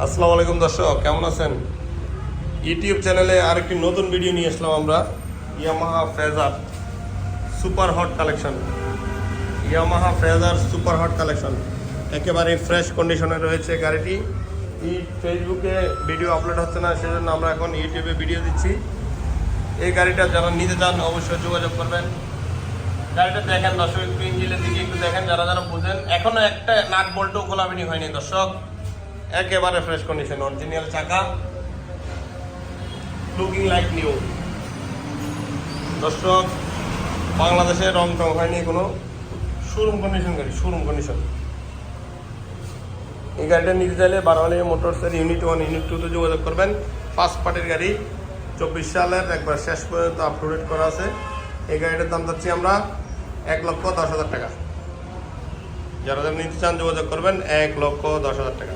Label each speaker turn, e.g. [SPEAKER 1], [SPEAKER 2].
[SPEAKER 1] আসসালামু আলাইকুম দর্শক, কেমন আছেন? ইউটিউব চ্যানেলে আরেকটি নতুন ভিডিও নিয়ে আসলাম আমরা। Yamaha phasor super hot collection. Yamaha phasor super hot collection একেবারে ফ্রেশ কন্ডিশনে রয়েছে গাড়িটি। ফেসবুকে ভিডিও আপলোড হচ্ছে না, সেজন্য আমরা এখন ইউটিউবে ভিডিও দিচ্ছি। এই গাড়িটা যারা নিতে চান অবশ্যই যোগাযোগ করবেন। গাড়িটা দেখেন দর্শক, একটু ইঞ্জিনের দিকে একটু দেখেন, যারা যারা বুঝেন। এখনো একটা নাট বল্টও গোলাপিনি হয়নি দর্শক, একেবারে ফ্রেশ কন্ডিশন, অরিজিনাল চাকা, লুকিং লাইক নিউ। দর্শক, বাংলাদেশে রং টং হয়নি কোনো, শোরুম কন্ডিশন গাড়ি, শোরুম কন্ডিশন। এই গাড়িটা নিতে চাইলে বারোয়ালি মোটরসের ইউনিট 1 ইউনিট 2 তে যোগাযোগ করবেন। ফার্স্ট পার্টির গাড়ি, 24 সালের একবার শেষ পর্যন্ত আপডেট করা আছে। এই গাড়িটার দাম যাচ্ছি আমরা 1,10,000 টাকা। যারা যারা নিতে চান যোগাযোগ করবেন, 1,10,000 টাকা।